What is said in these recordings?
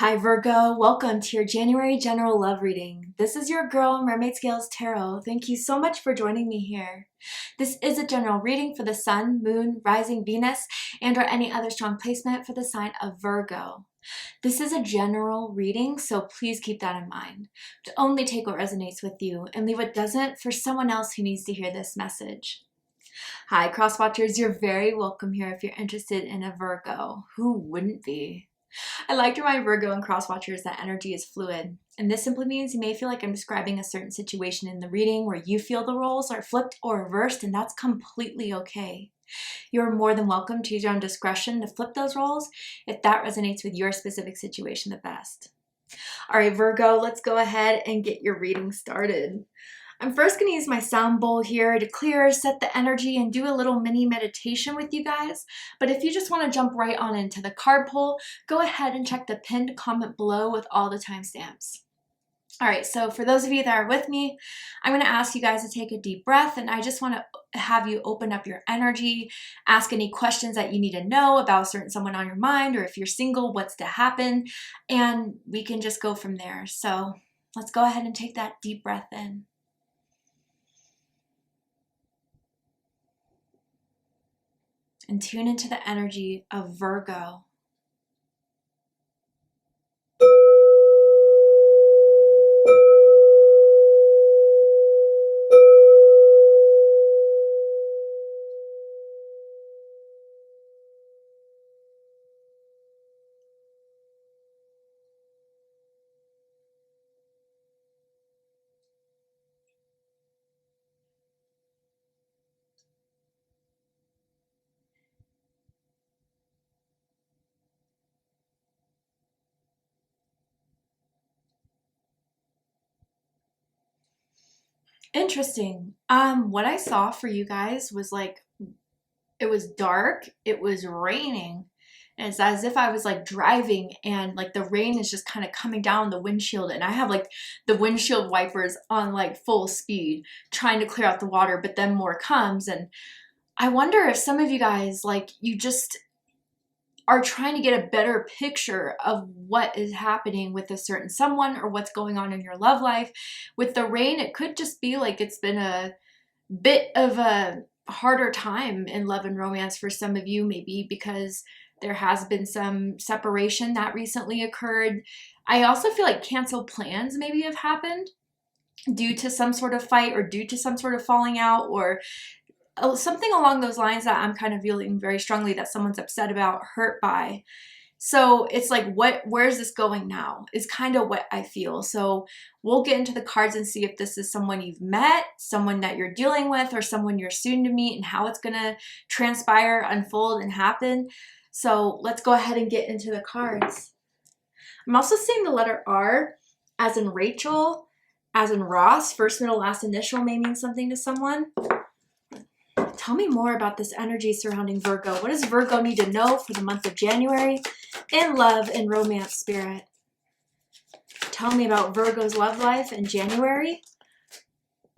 Hi Virgo, welcome to your January general love reading. This is your girl Mermaid Scales Tarot. Thank you so much for joining me here. This is a general reading for the Sun, Moon, Rising Venus, and or any other strong placement for the sign of Virgo. This is a general reading, so please keep that in mind. To only take what resonates with you and leave what doesn't for someone else who needs to hear this message. Hi Cross Watchers, you're very welcome here if you're interested in a Virgo. Who wouldn't be? I like to remind Virgo and cross watchers that energy is fluid, and this simply means you may feel like I'm describing a certain situation in the reading where you feel the roles are flipped or reversed, and that's completely okay. You're more than welcome to use your own discretion to flip those roles if that resonates with your specific situation the best. All right, Virgo, let's go ahead and get your reading started. I'm first going to use my sound bowl here to clear, set the energy, and do a little mini meditation with you guys. But if you just want to jump right on into the card pull, go ahead and check the pinned comment below with all the timestamps. All right, so for those of you that are with me, I'm going to ask you guys to take a deep breath, and I just want to have you open up your energy, ask any questions that you need to know about a certain someone on your mind, or if you're single, what's to happen, and we can just go from there. So let's go ahead and take that deep breath in. And tune into the energy of Virgo. Interesting. What I saw for you guys was like, it was dark, it was raining, and it's as if I was like driving and like the rain is just kind of coming down the windshield, and I have like the windshield wipers on like full speed trying to clear out the water, but then more comes. And I wonder if some of you guys, like, you just are trying to get a better picture of what is happening with a certain someone or what's going on in your love life. With the rain, it could just be like it's been a bit of a harder time in love and romance for some of you, maybe because there has been some separation that recently occurred. I also feel like canceled plans maybe have happened due to some sort of fight or due to some sort of falling out, or something along those lines that I'm kind of feeling very strongly that someone's upset about, hurt by. So it's like, where's this going now is kind of what I feel. So we'll get into the cards and see if this is someone you've met, someone that you're dealing with, or someone you're soon to meet, and how it's going to transpire, unfold, and happen. So let's go ahead and get into the cards. I'm also seeing the letter R as in Rachel, as in Ross. First, middle, last initial may mean something to someone. Tell me more about this energy surrounding Virgo. What does Virgo need to know for the month of January in love and romance spirit? Tell me about Virgo's love life in January.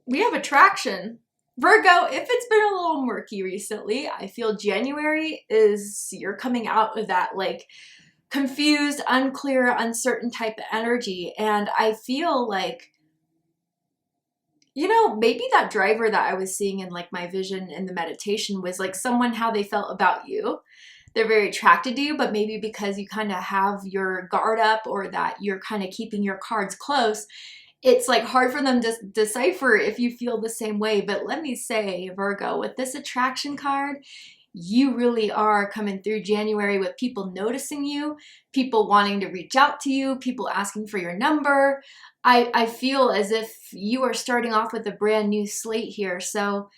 We have attraction. Virgo, if it's been a little murky recently, I feel January is, you're coming out of that like confused, unclear, uncertain type of energy. And I feel like, you know, maybe that driver that I was seeing in like my vision in the meditation was like someone, how they felt about you. They're very attracted to you, but maybe because you kind of have your guard up or that you're kind of keeping your cards close, it's like hard for them to decipher if you feel the same way. But let me say, Virgo, with this attraction card, you really are coming through January with people noticing you, people wanting to reach out to you, people asking for your number. I feel as if you are starting off with a brand new slate here. So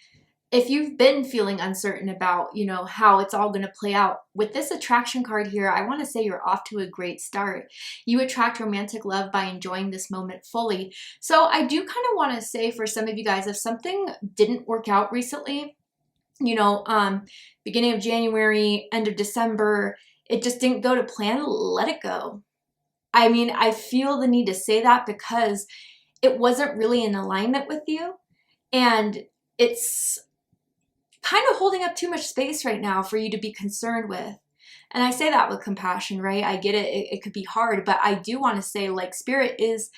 if you've been feeling uncertain about, you know, how it's all going to play out, with this attraction card here, I want to say you're off to a great start. You attract romantic love by enjoying this moment fully. So I do kind of want to say for some of you guys, if something didn't work out recently, you know, beginning of January, end of December, it just didn't go to plan, let it go. I mean, I feel the need to say that because it wasn't really in alignment with you, and it's kind of holding up too much space right now for you to be concerned with. And I say that with compassion, right? I get it. It could be hard, but I do want to say, like, Spirit is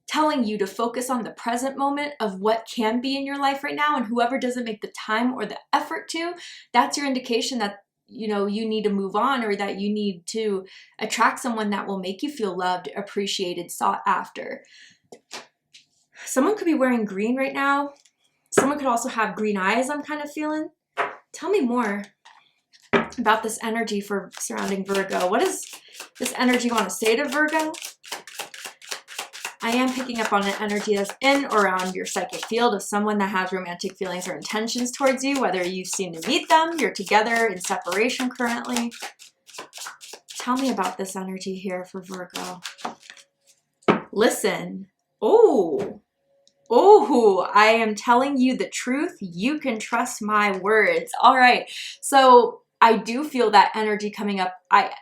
telling you to focus on the present moment of what can be in your life right now. And whoever doesn't make the time or the effort to, that's your indication that, you know, you need to move on, or that you need to attract someone that will make you feel loved, appreciated, sought after. Someone could be wearing green right now. Someone could also have green eyes, I'm kind of feeling. Tell me more about this energy for surrounding Virgo. What does this energy want to say to Virgo? I am picking up on an energy that's in or around your psychic field of someone that has romantic feelings or intentions towards you, whether you've seen to meet them, you're together, in separation currently. Tell me about this energy here for Virgo. Listen. Oh, I am telling you the truth. You can trust my words. All right. So I do feel that energy coming up. I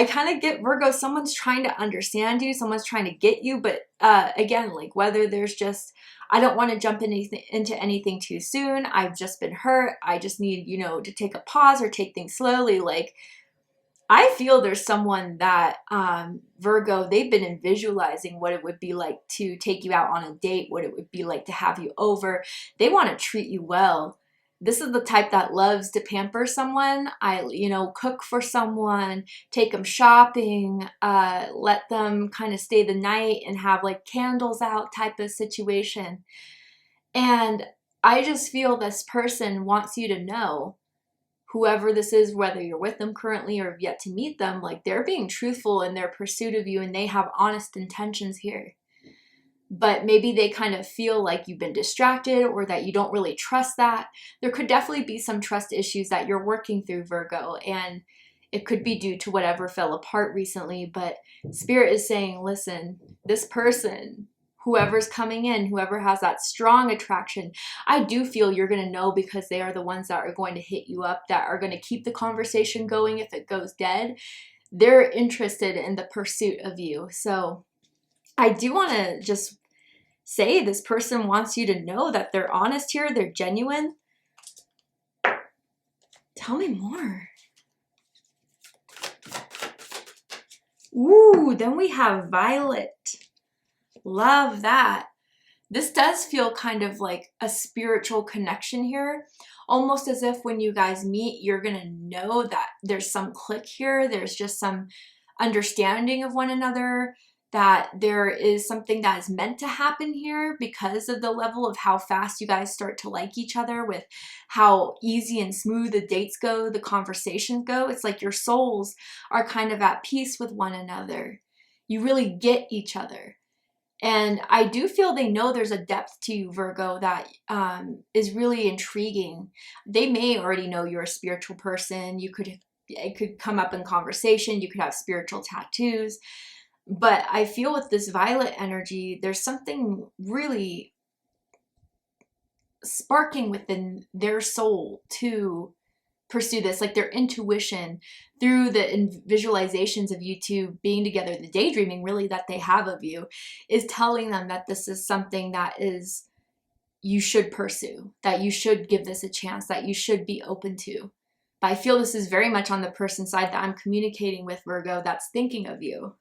kind of get Virgo. Someone's trying to understand you. Someone's trying to get you. But again, like, whether there's just, I don't want to jump into anything too soon. I've just been hurt. I just need, you know, to take a pause or take things slowly. Like, I feel there's someone that, Virgo, they've been visualizing what it would be like to take you out on a date, what it would be like to have you over. They want to treat you well. This is the type that loves to pamper someone. You know, cook for someone, take them shopping, let them kind of stay the night and have like candles out type of situation. And I just feel this person wants you to know, whoever this is, whether you're with them currently or have yet to meet them, like, they're being truthful in their pursuit of you and they have honest intentions here. But maybe they kind of feel like you've been distracted or that you don't really trust that. There could definitely be some trust issues that you're working through, Virgo, and it could be due to whatever fell apart recently. But Spirit is saying, listen, this person, whoever's coming in, whoever has that strong attraction, I do feel you're going to know, because they are the ones that are going to hit you up, that are going to keep the conversation going if it goes dead. They're interested in the pursuit of you. So I do want to just say this person wants you to know that they're honest here. They're genuine. Tell me more. Ooh, then we have Violet. Love that. This does feel kind of like a spiritual connection here. Almost as if when you guys meet, you're going to know that there's some click here. There's just some understanding of one another, that there is something that is meant to happen here because of the level of how fast you guys start to like each other, with how easy and smooth the dates go, the conversations go. It's like your souls are kind of at peace with one another. You really get each other. And I do feel they know there's a depth to you, Virgo, that is really intriguing. They may already know you're a spiritual person. It could come up in conversation. You could have spiritual tattoos. But I feel with this Violet energy, there's something really sparking within their soul to pursue this, like their intuition through the visualizations of you two being together, the daydreaming really that they have of you, is telling them that this is something that is, you should pursue, that you should give this a chance, that you should be open to. But I feel this is very much on the person side that I'm communicating with, Virgo, that's thinking of you.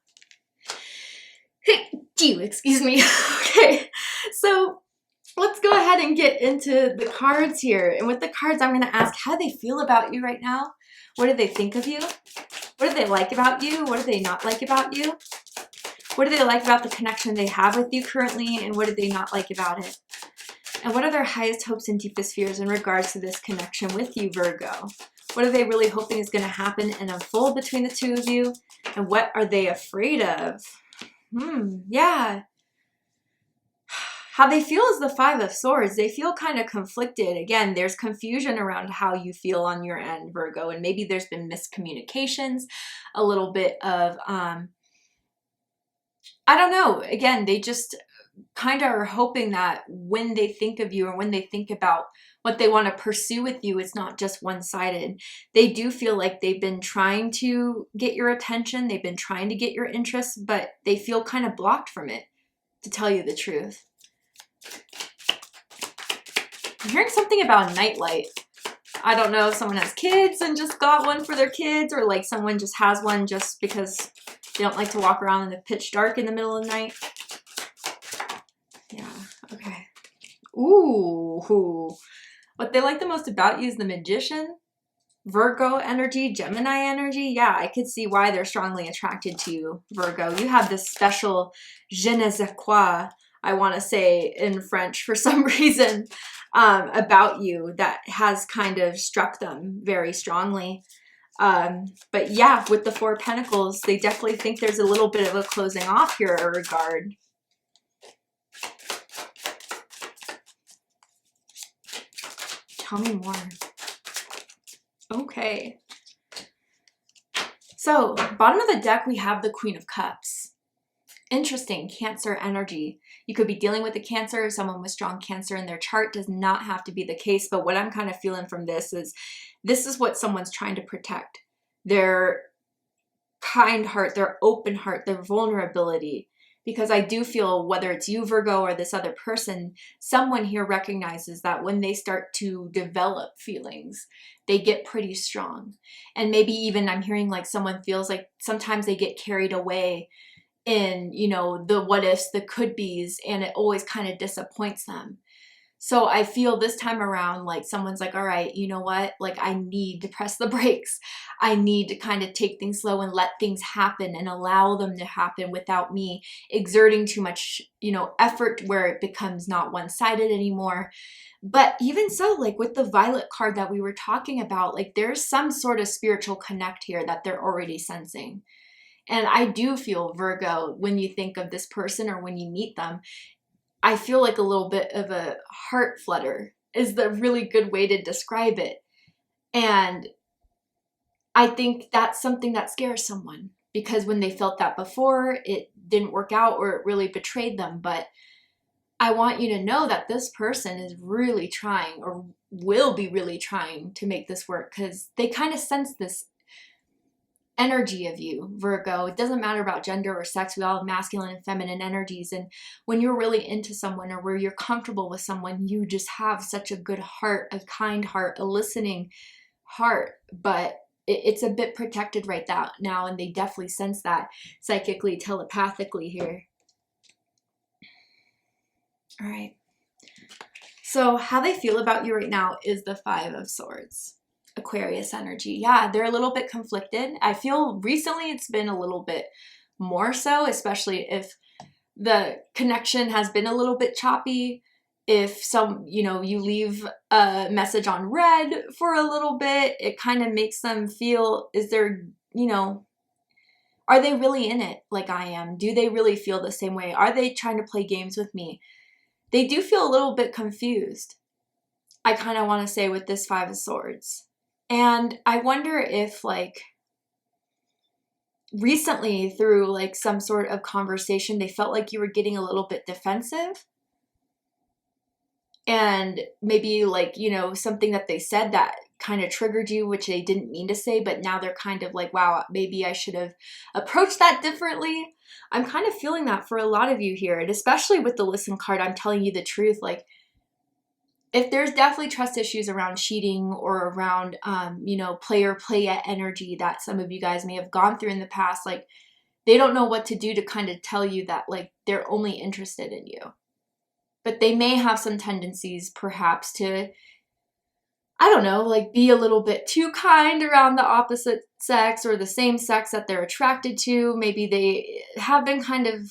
Excuse me. Okay, so let's go ahead and get into the cards here. And with the cards, I'm going to ask how they feel about you right now. What do they think of you? What do they like about you? What do they not like about you? What do they like about the connection they have with you currently? And what do they not like about it? And what are their highest hopes and deepest fears in regards to this connection with you, Virgo? What are they really hoping is going to happen and unfold between the two of you? And what are they afraid of? Yeah. How they feel is the Five of Swords. They feel kind of conflicted. Again, there's confusion around how you feel on your end, Virgo, and maybe there's been miscommunications, a little bit of, I don't know. Again, they just kind of are hoping that when they think of you or when they think about what they want to pursue with you, it's not just one-sided. They do feel like they've been trying to get your attention. They've been trying to get your interest, but they feel kind of blocked from it, to tell you the truth. I'm hearing something about nightlight. I don't know if someone has kids and just got one for their kids, or like someone just has one just because they don't like to walk around in the pitch dark in the middle of the night. Yeah, okay. Ooh. What they like the most about you is the Magician, Virgo energy, Gemini energy. Yeah, I could see why they're strongly attracted to you, Virgo. You have this special je ne sais quoi, I want to say in French for some reason, about you that has kind of struck them very strongly. But yeah, with the Four of Pentacles, they definitely think there's a little bit of a closing off here in regard. Tell me more. Okay. So, bottom of the deck, we have the Queen of Cups. Interesting, Cancer energy. You could be dealing with a Cancer, someone with strong Cancer in their chart. Does not have to be the case, but what I'm kind of feeling from this is what someone's trying to protect. Their kind heart, their open heart, their vulnerability. Because I do feel, whether it's you, Virgo, or this other person, someone here recognizes that when they start to develop feelings, they get pretty strong. And maybe even I'm hearing like someone feels like sometimes they get carried away in, you know, the what ifs, the could be's, and it always kind of disappoints them. So I feel this time around like someone's like, all right, you know what? Like I need to press the brakes. I need to kind of take things slow and let things happen and allow them to happen without me exerting too much, you know, effort where it becomes not one-sided anymore. But even so, like with the Violet card that we were talking about, like there's some sort of spiritual connect here that they're already sensing. And I do feel, Virgo, when you think of this person or when you meet them, I feel like a little bit of a heart flutter is the really good way to describe it. And I think that's something that scares someone, because when they felt that before, it didn't work out or it really betrayed them. But I want you to know that this person is really trying, or will be really trying, to make this work, because they kind of sense this energy of you, Virgo. It doesn't matter about gender or sex. We all have masculine and feminine energies. And when you're really into someone, or where you're comfortable with someone, you just have such a good heart, a kind heart, a listening heart. But it's a bit protected right now, and they definitely sense that psychically, telepathically here. All right. So how they feel about you right now is the Five of Swords. Aquarius energy. Yeah, they're a little bit conflicted. I feel recently it's been a little bit more so, especially if the connection has been a little bit choppy. If you leave a message on red for a little bit, it kind of makes them feel, is there, are they really in it like I am? Do they really feel the same way? Are they trying to play games with me? They do feel a little bit confused, I kind of want to say, with this Five of Swords. And I wonder if recently through some sort of conversation, they felt like you were getting a little bit defensive. And maybe something that they said that kind of triggered you, which they didn't mean to say, but now they're kind of like, wow, maybe I should have approached that differently. I'm kind of feeling that for a lot of you here. And especially with the Listen card, I'm telling you the truth. If there's definitely trust issues around cheating or around, player-playa energy that some of you guys may have gone through in the past, they don't know what to do to kind of tell you that, they're only interested in you. But they may have some tendencies, perhaps, to, I don't know, be a little bit too kind around the opposite sex or the same sex that they're attracted to. Maybe they have been kind of,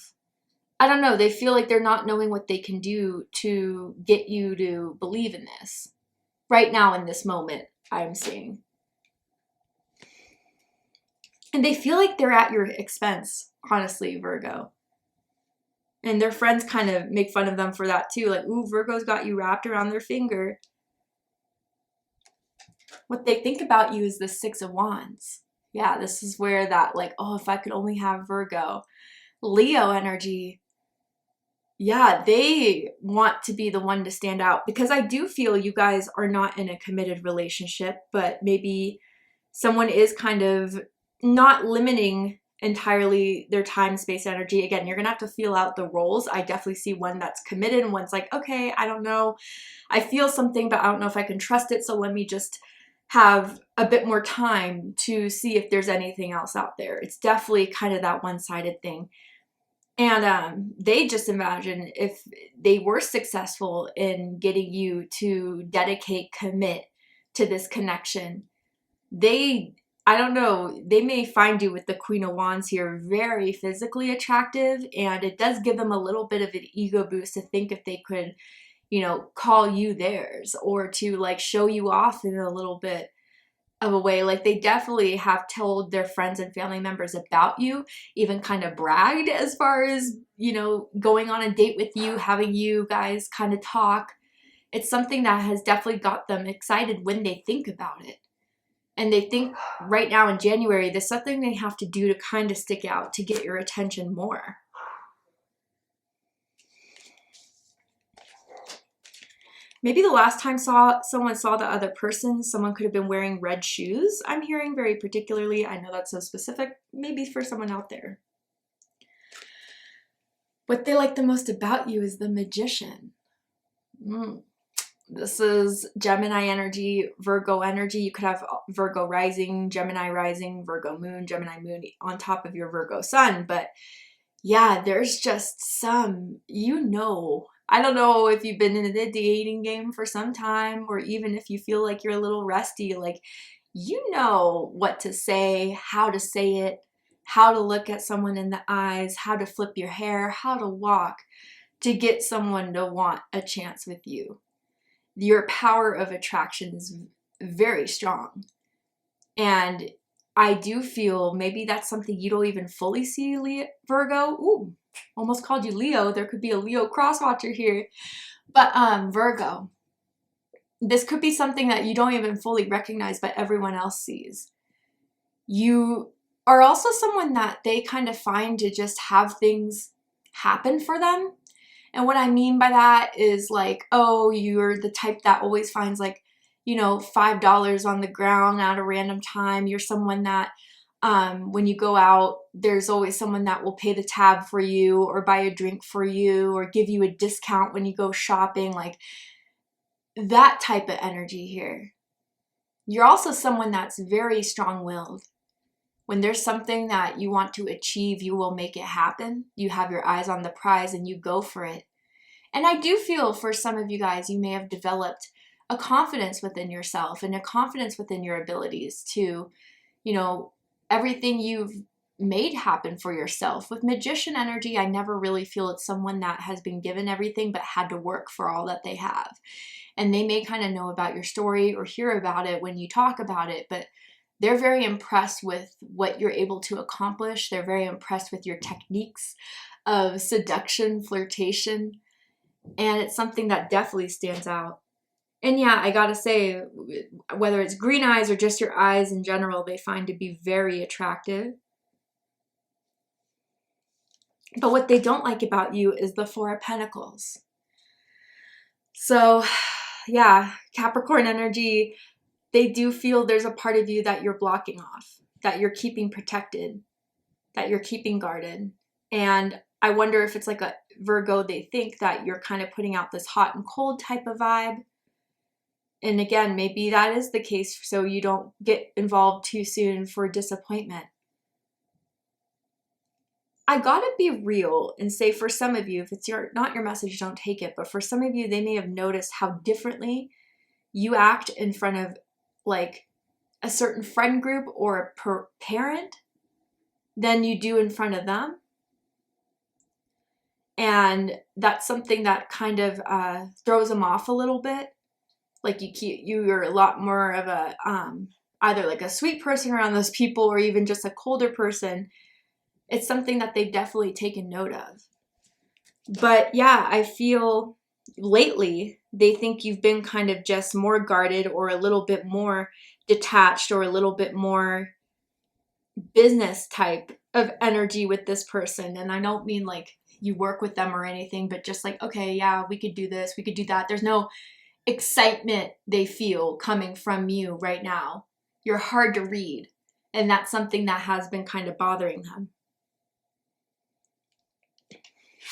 I don't know, they feel like they're not knowing what they can do to get you to believe in this. Right now, in this moment, I'm seeing. And they feel like they're at your expense, honestly, Virgo. And their friends kind of make fun of them for that too. Like, ooh, Virgo's got you wrapped around their finger. What they think about you is the Six of Wands. Yeah, this is where that, oh, if I could only have Virgo. Leo energy. Yeah, they want to be the one to stand out, because I do feel you guys are not in a committed relationship, but maybe someone is kind of not limiting entirely their time, space, energy. Again, you're gonna have to feel out the roles. I definitely see one that's committed and one's like, okay, I don't know. I feel something, but I don't know if I can trust it, so let me just have a bit more time to see if there's anything else out there. It's definitely kind of that one-sided thing. And they just imagine if they were successful in getting you to dedicate, commit to this connection, I don't know, they may find you with the Queen of Wands here very physically attractive, and it does give them a little bit of an ego boost to think if they could, call you theirs, or to like show you off in a little bit of a way. Like they definitely have told their friends and family members about you, even kind of bragged as far as, going on a date with you, having you guys kind of talk. It's something that has definitely got them excited when they think about it. And they think right now in January, there's something they have to do to kind of stick out, to get your attention more. Maybe the last time someone saw the other person, someone could have been wearing red shoes. I'm hearing very particularly. I know that's so specific, maybe for someone out there. What they like the most about you is the Magician. This is Gemini energy, Virgo energy. You could have Virgo rising, Virgo moon, Gemini moon on top of your Virgo sun. But yeah, there's just some, I don't know if you've been in the dating game for some time, or even if you feel like you're a little rusty, like you know what to say, how to say it, how to look at someone in the eyes, how to flip your hair, how to walk to get someone to want a chance with you. Your power of attraction is very strong. And I do feel maybe that's something you don't even fully see, Virgo. Ooh, almost called you Leo. There could be a Leo crosswatcher here. But Virgo, this could be something that you don't even fully recognize, but everyone else sees. You are also someone that they kind of find to just have things happen for them. And what I mean by that is like, oh, you're the type that always finds like, $5 on the ground at a random time. You're someone that when you go out, there's always someone that will pay the tab for you, or buy a drink for you, or give you a discount when you go shopping, like that type of energy here. You're also someone that's very strong-willed. When there's something that you want to achieve, you will make it happen. You have your eyes on the prize and you go for it. And I do feel for some of you guys, you may have developed a confidence within yourself and a confidence within your abilities to, everything you've made happen for yourself. With Magician energy, I never really feel it's someone that has been given everything but had to work for all that they have. And they may kind of know about your story or hear about it when you talk about it, but they're very impressed with what you're able to accomplish. They're very impressed with your techniques of seduction, flirtation, and it's something that definitely stands out. And yeah, I gotta say, whether it's green eyes or just your eyes in general, they find to be very attractive. But what they don't like about you is the Four of Pentacles. So yeah, Capricorn energy, they do feel there's a part of you that you're blocking off, that you're keeping protected, that you're keeping guarded. And I wonder if it's like a Virgo, they think that you're kind of putting out this hot and cold type of vibe. And again, maybe that is the case so you don't get involved too soon for disappointment. I gotta be real and say, for some of you, if it's not your message, don't take it. But for some of you, they may have noticed how differently you act in front of like a certain friend group or a parent than you do in front of them. And that's something that kind of throws them off a little bit. Like you're a lot more of a either like a sweet person around those people, or even just a colder person. It's something that they've definitely taken note of. But yeah, I feel lately they think you've been kind of just more guarded, or a little bit more detached, or a little bit more business type of energy with this person. And I don't mean like you work with them or anything, but just like, okay, yeah, we could do this, we could do that. There's no excitement they feel coming from you right now. You're hard to read, and that's something that has been kind of bothering them.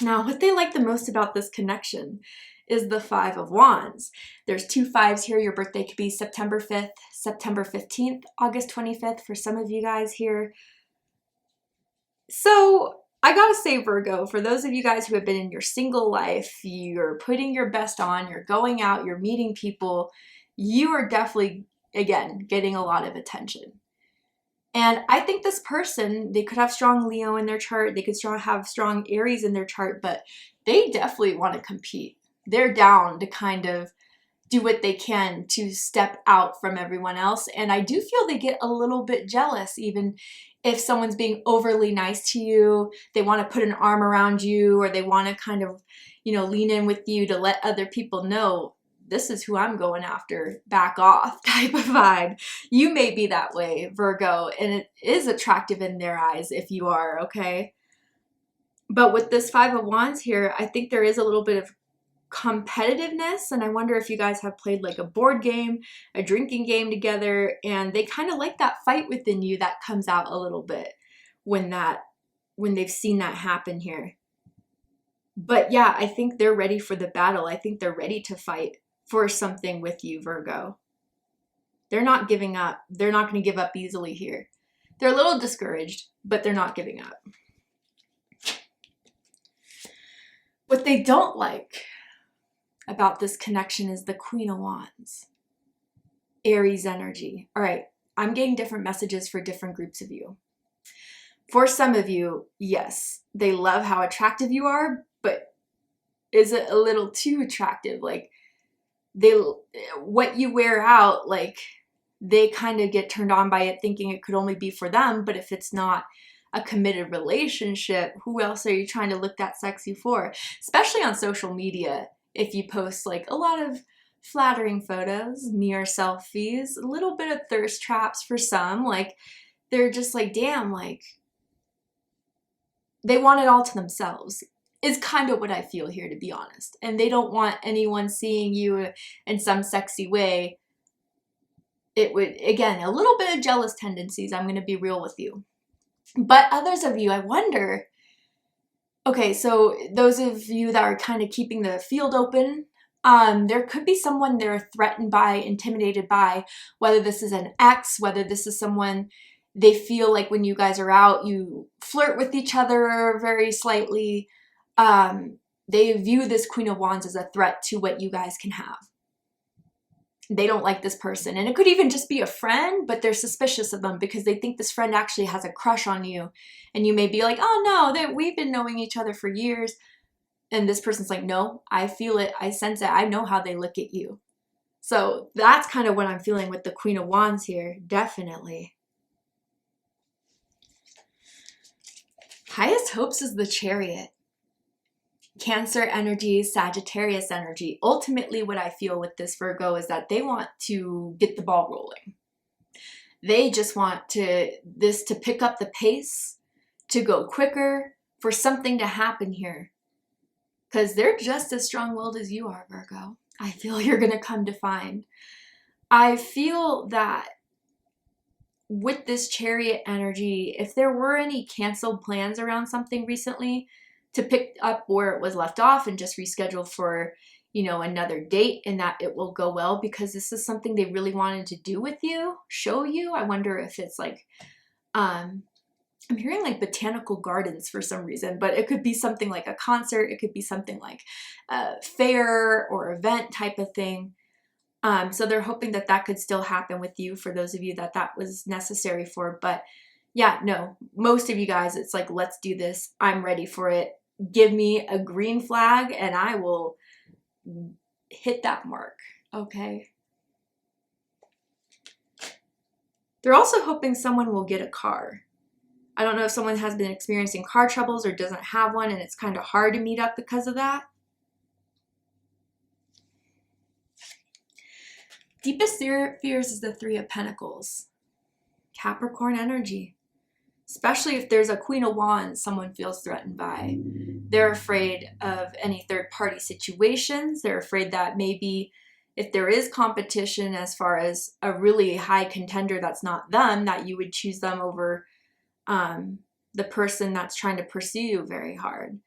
Now, what they like the most about this connection is the Five of Wands. There's 2 5s here. Your birthday could be September 5th, September 15th, August 25th for some of you guys here. So I gotta say, Virgo, for those of you guys who have been in your single life, you're putting your best on, you're going out, you're meeting people, you are definitely, again, getting a lot of attention. And I think this person, they could have strong Leo in their chart, they could have strong Aries in their chart, but they definitely want to compete. They're down to kind of do what they can to step out from everyone else. And I do feel they get a little bit jealous, even if someone's being overly nice to you, they want to put an arm around you, or they want to kind of, you know, lean in with you to let other people know, this is who I'm going after, back off type of vibe. You may be that way, Virgo, and it is attractive in their eyes if you are, okay? But with this Five of Wands here, I think there is a little bit of competitiveness, and I wonder if you guys have played like a board game, a drinking game together, and they kind of like that fight within you that comes out a little bit when they've seen that happen here. But yeah, I think they're ready for the battle. I think they're ready to fight for something with you, Virgo. They're not giving up. They're not going to give up easily here. They're a little discouraged, but they're not giving up. What they don't like about this connection is the Queen of Wands. Aries energy. All right, I'm getting different messages for different groups of you. For some of you, yes, they love how attractive you are, but is it a little too attractive? Like, what you wear out, like, they kind of get turned on by it thinking it could only be for them, but if it's not a committed relationship, who else are you trying to look that sexy for? Especially on social media, if you post like a lot of flattering photos, mirror selfies, a little bit of thirst traps for some, like they're just like, damn, like they want it all to themselves is kind of what I feel here, to be honest. And they don't want anyone seeing you in some sexy way. It would, again, a little bit of jealous tendencies, I'm going to be real with you. But others of you, I wonder, okay, so those of you that are kind of keeping the field open, there could be someone they're threatened by, intimidated by, whether this is an ex, whether this is someone they feel like when you guys are out, you flirt with each other very slightly. They view this Queen of Wands as a threat to what you guys can have. They don't like this person. And it could even just be a friend, but they're suspicious of them because they think this friend actually has a crush on you. And you may be like, oh no, we've been knowing each other for years. And this person's like, no, I feel it. I sense it. I know how they look at you. So that's kind of what I'm feeling with the Queen of Wands here. Definitely. Highest hopes is the Chariot. Cancer energy, Sagittarius energy. Ultimately, what I feel with this Virgo is that they want to get the ball rolling. They just want this to pick up the pace, to go quicker, for something to happen here. Because they're just as strong-willed as you are, Virgo. I feel you're going to come to find. I feel that with this Chariot energy, if there were any canceled plans around something recently, to pick up where it was left off and just reschedule for, you know, another date, and that it will go well because this is something they really wanted to do with you, show you. I wonder if it's like, I'm hearing like botanical gardens for some reason, but it could be something like a concert. It could be something like a fair or event type of thing. So they're hoping that that could still happen with you for those of you that was necessary for. But yeah, no, most of you guys, it's like, let's do this. I'm ready for it. Give me a green flag and I will hit that mark, okay? They're also hoping someone will get a car. I don't know if someone has been experiencing car troubles or doesn't have one and it's kind of hard to meet up because of that. Deepest fears is the Three of Pentacles. Capricorn energy. Especially if there's a Queen of Wands someone feels threatened by. They're afraid of any third-party situations. They're afraid that maybe if there is competition as far as a really high contender that's not them, that you would choose them over the person that's trying to pursue you very hard.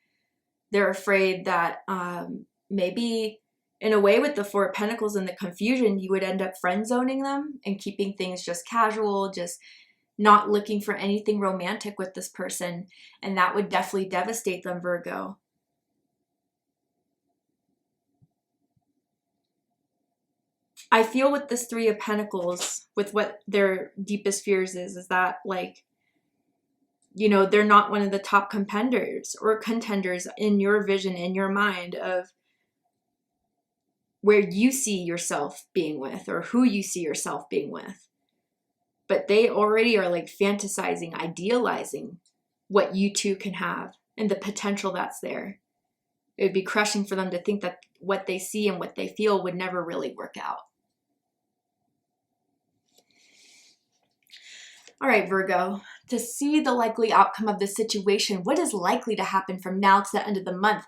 they're afraid that maybe in a way with the Four of Pentacles and the confusion, you would end up friend zoning them and keeping things just casual, just not looking for anything romantic with this person. And that would definitely devastate them, Virgo. I feel with this Three of Pentacles, with what their deepest fears is that, like, you know, they're not one of the top contenders in your vision, in your mind of where you see yourself being with or who you see yourself being with. But they already are like fantasizing, idealizing what you two can have and the potential that's there. It would be crushing for them to think that what they see and what they feel would never really work out. All right, Virgo, to see the likely outcome of this situation, what is likely to happen from now to the end of the month?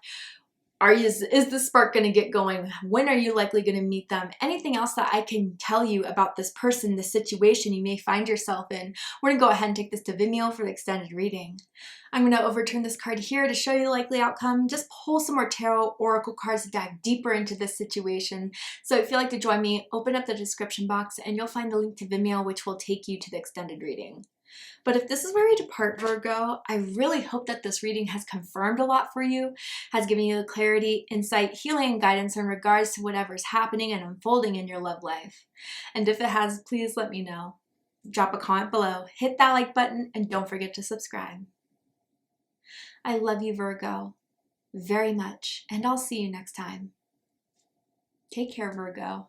Is the spark going to get going? When are you likely going to meet them? Anything else that I can tell you about this person, this situation you may find yourself in? We're going to go ahead and take this to Vimeo for the extended reading. I'm going to overturn this card here to show you the likely outcome. Just pull some more tarot oracle cards to dive deeper into this situation. So if you'd like to join me, open up the description box and you'll find the link to Vimeo, which will take you to the extended reading. But if this is where we depart, Virgo, I really hope that this reading has confirmed a lot for you, has given you the clarity, insight, healing, and guidance in regards to whatever's happening and unfolding in your love life. And if it has, please let me know. Drop a comment below, hit that like button, and don't forget to subscribe. I love you, Virgo, very much, and I'll see you next time. Take care, Virgo.